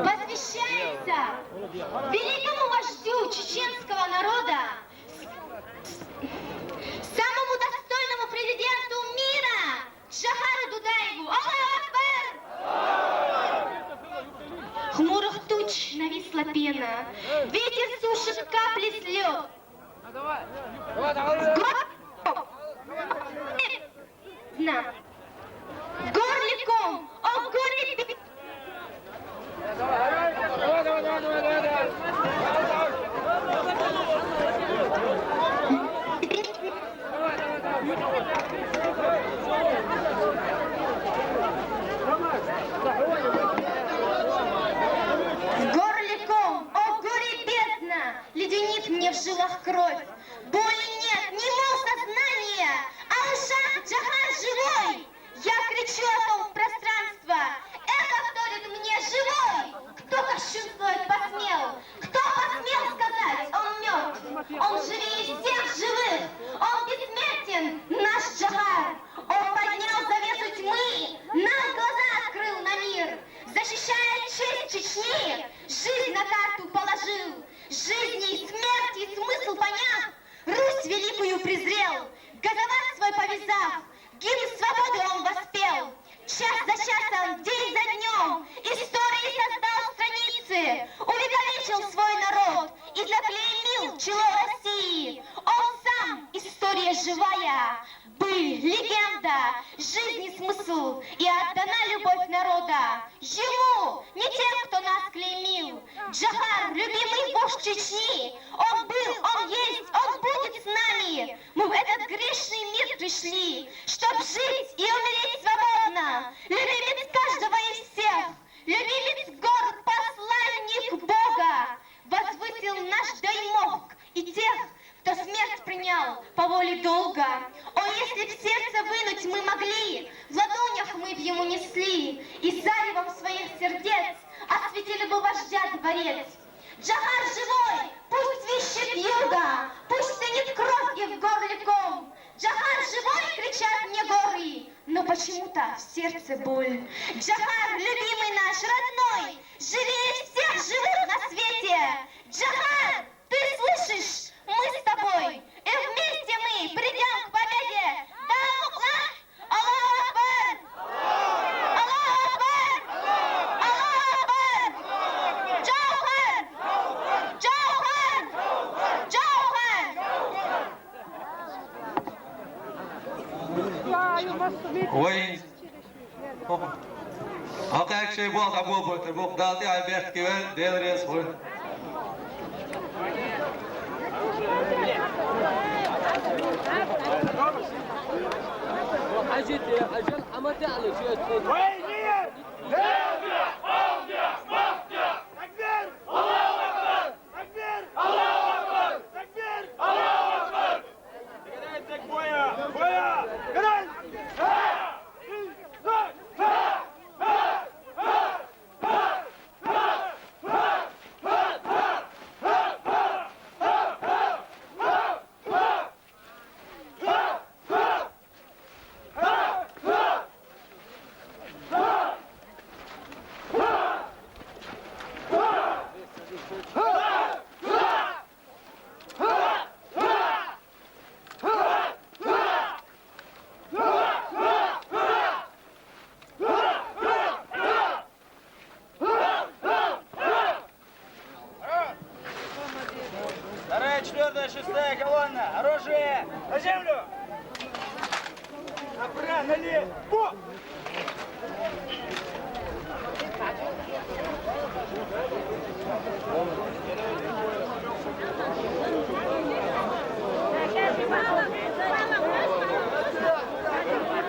Посвящается великому вождю чеченского народа, самому достойному президенту мира Джохару Дудаеву. Аллаху Акбар! Хмурых туч нависла пена, ветер сушит капли слез. Горликом, о горле... Горликом, о горе бездна, леденит мне в жилах кровь. Боли нет, не мол сознания, а ушах Джохар живой. Я кричу о том в пространство, эхо вторит мне живой. Кто кощунствовать посмел? Кто посмел сказать, он мертв? Он живее всех живых, он бессмертен, наш Джохар. Он поднял завесу тьмы, нам глаза открыл на мир. Защищая честь Чечни, жизнь на карту положил. Жизни и смерти смысл поняв, Русь великую презрел. Газовар свой повязав, гимн свободы он воспел. Час за часом, день за днем, истории создал страницы, увековечил свой народ и заклеймил чело России. Он сам, история живая, быль, легенда, жизни смысл и отдана любовь народа. Ему, не тем, кто нас клеймил. Джохар, любимый вождь Чечни, он был, он есть, он будет с нами. Мы в этот грешный мир пришли, чтоб жить и умереть свободно. Любимец каждого из всех, любимец гор, посланник Бога, возвысил наш даймок и тех, кто смерть принял по воле долга. О, если б сердце вынуть мы могли, в ладонях мы б ему несли, и заревом своих сердец осветили бы вождя дворец. Джохар живой, пусть свищет юга, пусть стынет кровь и в горле ком. Джохар живой, кричат мне горы, но почему-то в сердце боль. Джохар, любимый наш, родной, живее всех живых на свете. Джохар, ты слышишь? Мы с тобой, и вместе мы придем к победе. Аллаху Акбар! Аллаху Акбар! Аллаху Акбар! Джохар! Джохар! Джохар! Ой, Alkak şey bu akabı bu daldı Albert Güven deliriz bu. أجل أما تعلق شو تقول؟ وينير! هادية! هادية! مهدية! تكبير! الله أكبر! تكبير! الله أكبر! تكبير! الله أكبر! قريتك بويا! بويا! قريت! Вторая, четвертая, шестая колонна. Оружие! На землю! Направо, налево! По!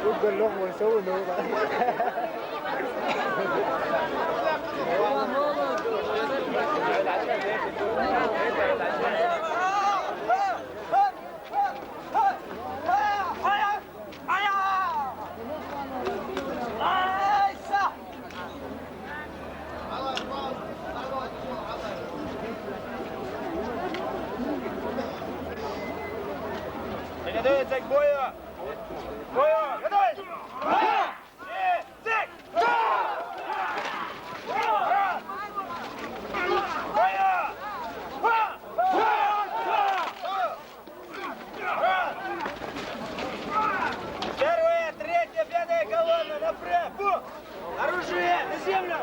Rút gần lúc một số nữa vậy. Приготовиться к бою! Бою! Готовь! И цик! Первая, третья, пятая колонна направо! Оружие на землю!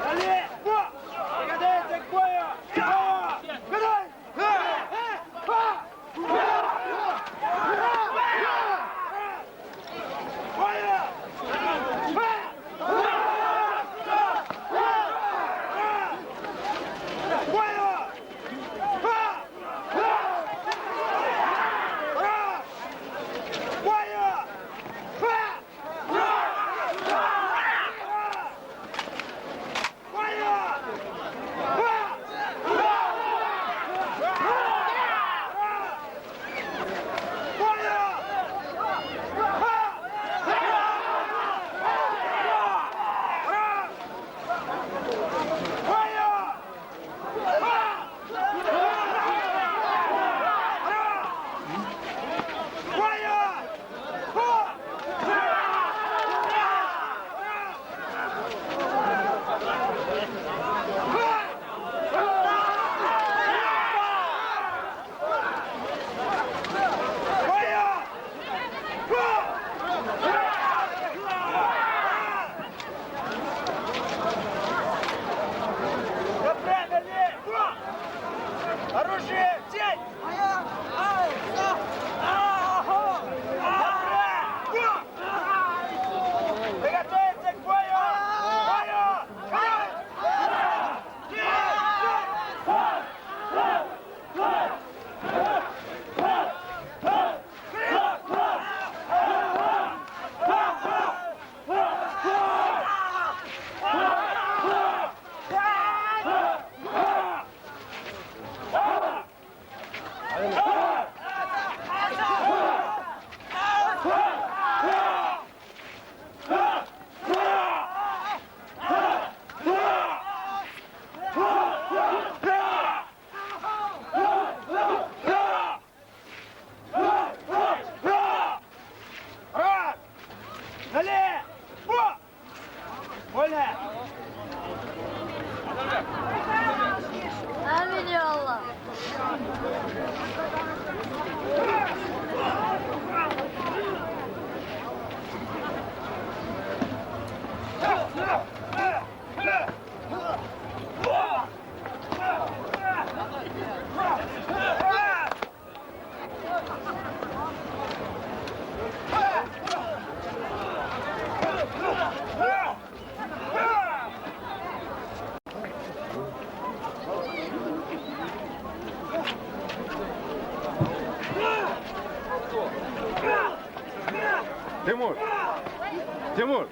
Налево! Приготовиться к бою! Готовь! Оружие в тень! Приготовиться к бою! Налево! Вольно! Аминь, Аллах. Тимур! Тимур!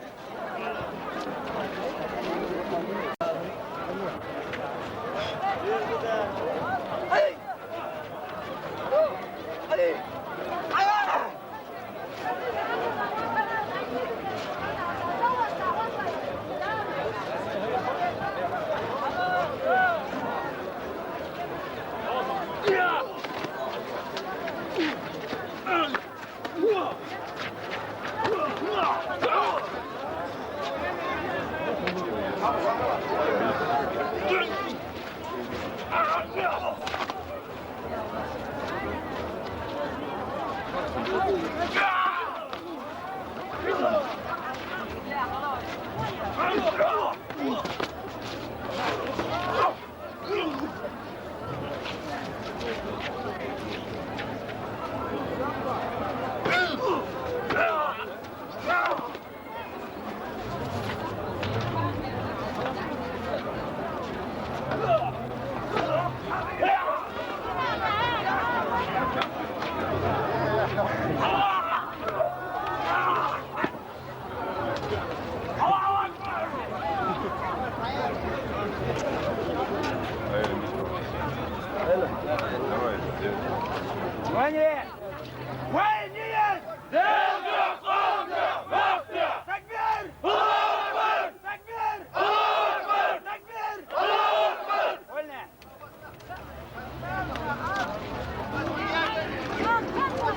Внимание! Войне! Такбир! Такбир! Такбир! Вольно!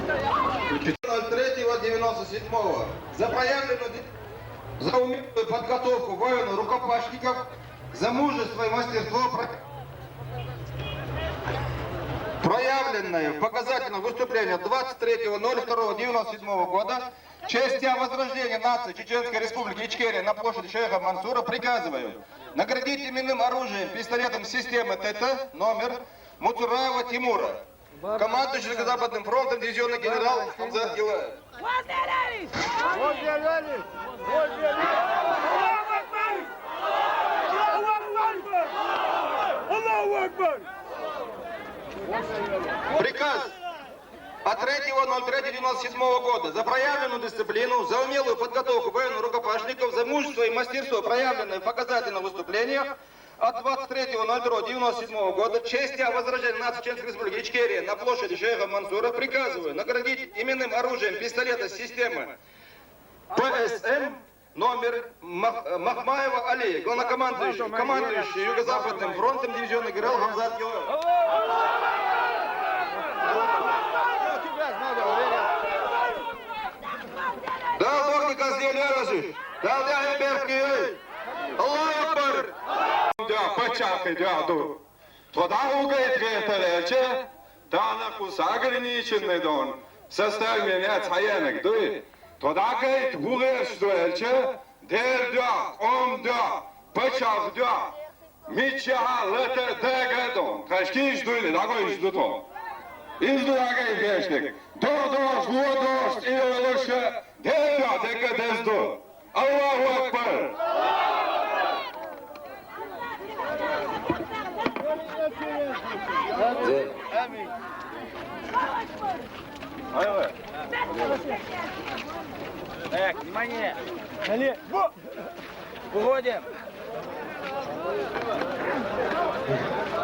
03.97 за проявленную за умелую подготовку воинов-рукопашников, за мужество и мастерство, проявленное в показательном выступлении 23.02.97 года в честь Дня возрождения нации Чеченской Республики Ичкерия на площади Шейха Мансура приказываю наградить именным оружием пистолетом системы ТТ номер Муцураева Тимура, командующий Западным фронтом дивизионный генерал Хамзат Гилаев. Приказ от 3.03.97 года за проявленную дисциплину, за умелую подготовку военно-рукопашников, за мужество и мастерство, проявленное в показательных выступлениях от 23.02.97 года в честь Дня возрождения нации Чеченской Республики Ичкерия на площади Шейха Мансура приказываю наградить именным оружием пистолета системы ПСМ номер Махмаева Али, командующий Юго-Западным фронтом дивизионный генерал Хамзат Гилаев. Дал Бог не казнили, дал я берки, Аллах Акбар. Да, почакай, дяду. Тогда угает ветерече, да на кус ограниченный дон. Составь меня цаянок, дуй. Тогда гайт угает дуэльче, дер да, да, почак да. Митча лете дегадон. Ташкиш дуйли, дагой издутон. Издурагай гешник. Дордош, луодош, илолоша, дер да, дегадезду. Аллаху Акбар. Аминь. Так, внимание. Налево. Уходим.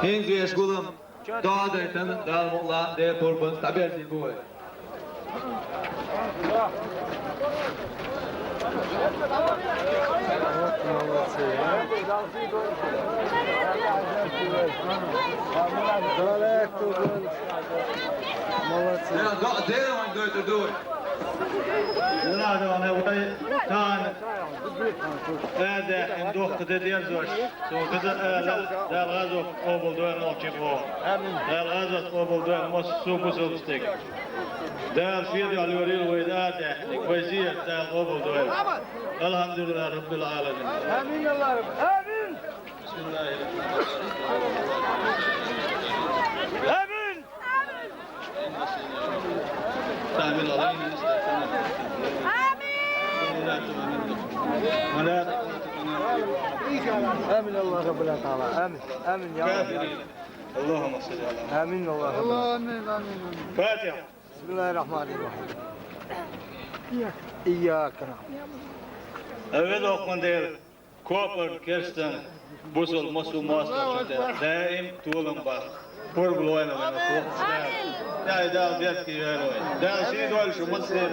Hinge skulum dağdaytan dalmulla de torpun taberdi bu. Ja, dat deel van doet door. Nada, ne vay tan. Hada induk tediyazor. So kada da gazo obuldu an okimo. Da gazo obuldu an masu busulstik. Da fiyadi alyoril waydada wazir da obuldu. Elhamdülillah rabbil alamin. Amin Allah'ım. Amin. Bismillahirrahmanirrahim. Amin. Tahmin alayım. Amin Allah Rabbil Teala. Amin. Amin ya Rabbi. Allahümme salli ala. Amin Allah Rabbil. Amin. Amin. Fatiha. Bismillahirrahmanirrahim. İyyâke Evvel okun der, kopar, kersten, busul, masu, masla, daim, tuğulun bak. Por gloyna bana, da da dert ki veroy. Da şey dol şu masir.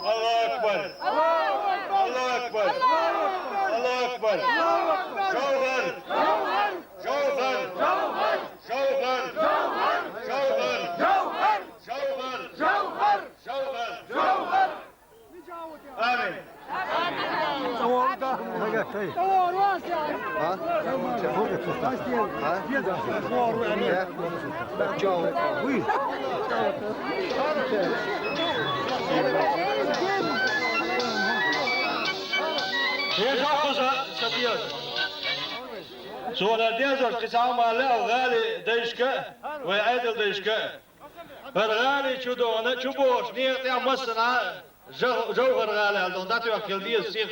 Allahu Ekber. Allahu Ekber. Allahu Ekber. Jawhar. Jawhar. Jawhar. Jawhar. Jawhar. Jawhar. Jawhar. Jawhar. Jawhar. Amin. Sonra diyeceğiz ki sağmalı gali değişke ve adil değişke. Gali çuduğunu çubuğuş niyet yapmasına jawhar gali aldın. Datı vakil diyesin.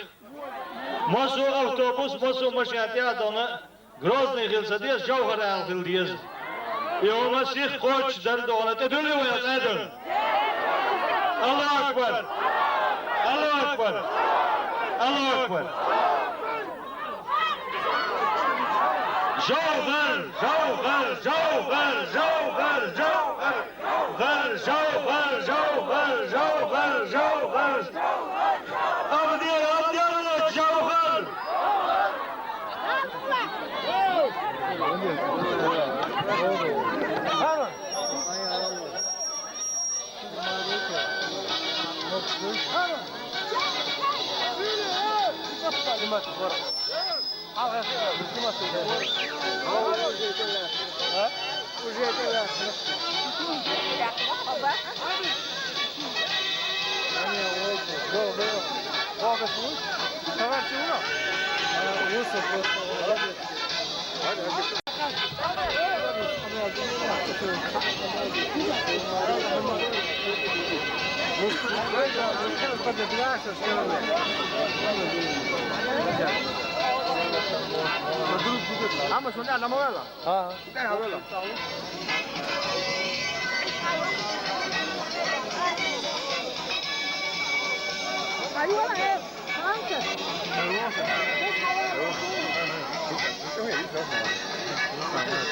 Masu avtobus, masu maşinatya donu Grozny hilsa diye jawhar aldın diyesin. I ona sih koç derdi ona te dönüyor ya edin. Allahu Ekber. Allahu Ekber. Allahu Ekber. Jawhar, jawhar, jawhar, jawhar, jawhar. Jawhar, jawhar, jawhar, jawhar. Abdiyar, abdiyar, jawhar.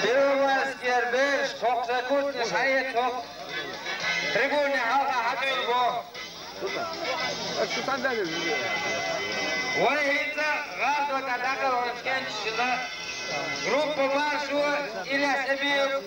Первомайский арбеж, çok sekundni şayet çok. Tribune halka habil bu. Воится радуга, да, короче, группа вашу или себе